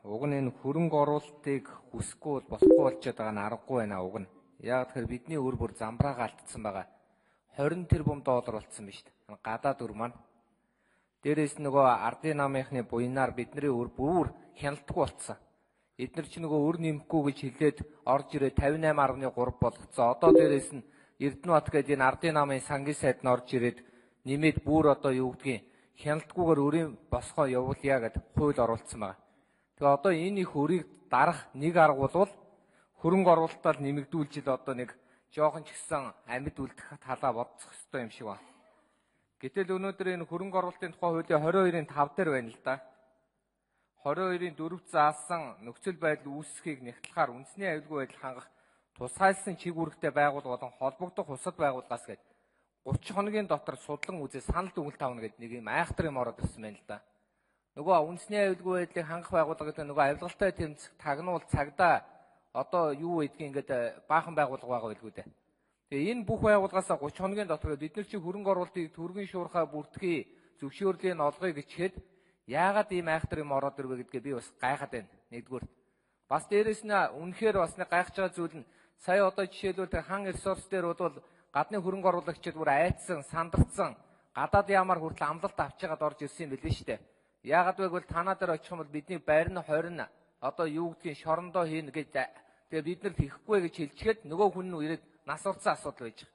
Уг нь энэ хөрөнгө оруулалтыг хүсэхгүй бол болохгүй болчиход байгаа нь аргагүй байна уг нь. Яг тэгэхээр бидний өр бүр замбраага алдсан байгаа. 20 тэрбум доллар болсон биз дээ. Гадаад өр маань. Дээрээс нөгөө ардын намынхны буйнаар бидний өр бүр хяналтгүй болсон. Эдгээр чи нөгөө өр нэмэхгүй гэж хэлээд орж ирээ 58.3 болгоцсон. Одоо дээрээс нь Эрдэнэбат гэдэг энэ ардын намын сангийн сайд нь орж ирээд нэмээд бүр одоо юу гэдгийг хяналтгүйгээр өрийн босгоо явуулъя гэд хууль оруулсан байна. Тэгээ одоо энэ их өрийг дарах нэг арга бол хөрөнгө оруулалтаар нэмэгдүүлж ил одоо нэг жоохон ч гэсэн амьд үлдэх талаа бодох хэрэгтэй юм шиг байна. Гэтэл өнөөдөр энэ хөрөнгө оруулалтын тухай хуулийн 22-ын 5 дээр байна л да. 22-ын 4-т заасан нөхцөл байдал үүсэхийг нэгтлэхээр үндэсний аюулгүй байдал хангах тусгайлсан чиг үүрэгтэй байгууллага болон холбогдох улсад байгууллагаас гээд 30 хоногийн дотор судлан үзээ санал дүгнэлт авна гэдэг нэг юм айхтар юм ороод ирсэн байна л да. Нөгөө үндэсний аюулгүй байдлыг хангах байгууллага гэдэг нөгөө авилгалтай тэмцэх тагнуул цагдаа одоо юу гэдгийг ингээд баахан байгууллага байгаа байлгүй дээ. Тэгээ энэ бүх байгууллагаас 30 хоногийн дотор бид нар чи хөрөнгө оруулалтыг төргийн шуурхай бүртгэе, зөвшөөрлийн олгоё гэчихэд яагаад ийм айхтар юм ороод ирвэ гэдгээ би бас гайхаад байна. Нэгдүгээр. Бас дээрэс нь үнэхээр бас нэг гайхаж байгаа зүйл нь сая одоо жишээлбэл хан ресурс дээр бол гадны хөрөнгө оруулагчид бүр айцсан, сандарцсан, гадаад ямаар хүртэл амлалт авчигаад орж ирсэн юм билээ шүү дээ. Яагаад вэ гэвэл танаа дээр очих юм бол бидний байр нь 20 одоо юу гэдгийг шорондоо хийн гэж тэгээ бид нар хийхгүй гэж хэлчихэд нөгөө хүн нь ирээд нас урцсан асуудал байж байгаа.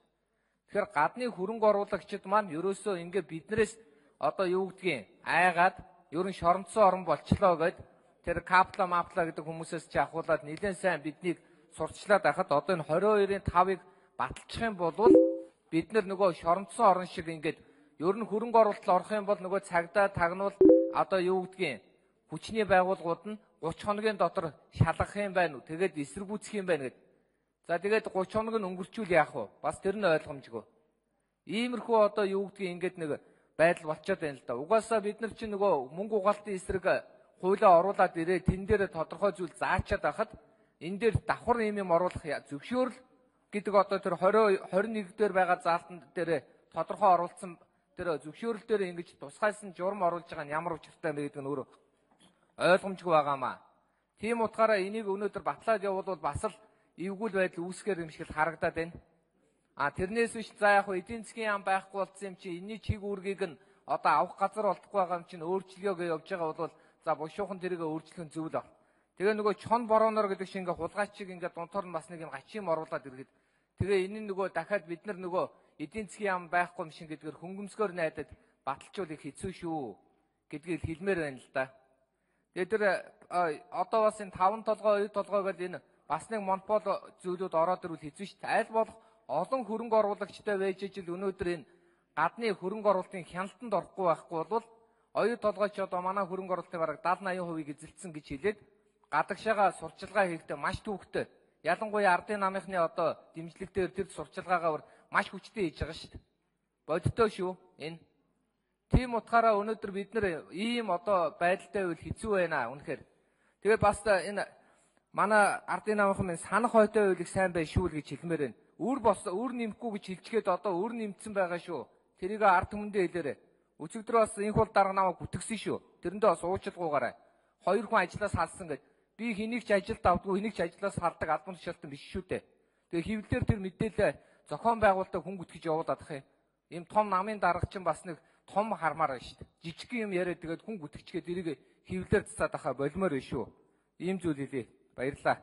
Тэгэхээр гадны хөрөнгө оруулагчид маань ерөөсөө ингээ биднээс одоо юу гэдгийг айгаад ерөн шорондсон орн болчлоо гэд тэр капла гэдэг хүмүүсээс чи ахуулаад нэлээд сайн биднийг сурчлаад байхад одоо энэ 22-ын 5-ыг баталчих юм бол бид нар нөгөө шорондсон орн шиг ингээд ер нь хөрөнгө оруулалт орох юм бол нөгөө цагдаа тагнуул одоо юу гэдгийг хүчний байгууллагууд нь 30 хоногийн дотор шалгах юм байна уу? Тэгээд эсэргүүцэх юм байна гэд. За тэгээд 30 хоног нь өнгөрчүүл яах вэ? Бас тэр нь ойлгомжгүй. Иймэрхүү одоо юу гэдгийг ингээд нэг байдал болчиход байна л да. Угаасаа бид нар чинь нөгөө мөнгө угаалтын эсрэг хуулиа оруулаад ирээ тэн дээр тодорхой зүйл заачаад байхад энэ дээр давхар юм оруулах зөвшөөрөл гэдэг одоо тэр 21 дээр байгаа заалтан дээр тодорхой оруулсан тэр зөвшөөрөл дээр ингэж тусгайсан журам оруулж байгаа нь ямар учиртай юм бэ гэдэг нь өөрөө ойлгомжгүй байгаамаа. Тийм утгаараа энийг өнөөдөр батлаад явуулвал бас л эвгүүл байдал үүсгэр юм шиг л харагдаад байна. Тэрнээс биш за яг эдийн засгийн яам байхгүй болсон юм чи энэний чиг үүргийг нь одоо авах газар олдохгүй байгаа юм чинь өөрчлөгөө явж байгаа бол за бушуухан тэрийг өөрчлөх нь зөв л байна. Тэгээ нөгөө чон борооноор гэдэг шиг ингээ хулгайч шиг ингээ дунтор нь бас нэг юм гачим оруулаад ирэхэд тэгээ энэ нөгөө дахиад бид нар нөгөө эдийн засгийн яам байхгүй юм шиг гэдгээр хөнгөмсгөр найдаад баталчуулах хэцүү шүү гэдгийг хэлмээр байна л да. Тэгээ тэр одоо бас энэ 5 толгой 2 толгой гэдэг энэ бас нэг монопол зүйлүүд ороод ирвэл хэцүү шүү дээ. Аль болох олон хөрөнгө оруулагчтай байж ижил өнөөдөр энэ гадны хөрөнгө оруулалтын хяналтанд орохгүй байхгүй бол оюу толгойч одоо манай хөрөнгө оруулалтын бараг 70-80% эзэлсэн гэж хэлээд гадагшаага сурчлагаа хийхдээ маш төвөгтэй. Ялангуяа ардын намынхны одоо дэмжлэгтээр тэр сурчлагаагаар маш хүчтэй хийж байгаа шүү дээ. Бодтой шүү энэ. Тийм утгаараа өнөөдөр бид нар ийм одоо байдалтай үйл хэцүү байна үнэхээр. Тэгээд бас энэ манай ардын намынхны санах хойтой үйлийг сайн бай шүү л гэж хэлмээр байна. Үр нэмэхгүй гэж хэлчихэд одоо үр нэмсэн байгаа шүү. Тэрийг ард түмэндээ хэлээрэй. Өчигдөр бас энэ хул дарга намайг бүтгсэн шүү. Тэрэндээ бас уучлалгүйгаарай. 2 хүн ажлаас халсан гэж. Би хэнийг ч ажилд авдгүй, хэнийг ч ажлаас халдаг албан тушаалтан биш шүү дээ. Тэгээ хэвлэлээр тэр мэдээлэл зохион байгуулалтаа хүн гүтгэж явуулаад ах юм. Ийм том намын дарга чинь бас нэг том хармаар байна шүү дээ. Жижиг юм яриад тэгээд хүн гүтгэжгээд эрийг хэвлэлээр цацаад ахаа болмоор байна шүү. Ийм зүйл хэлээ. Баярлалаа.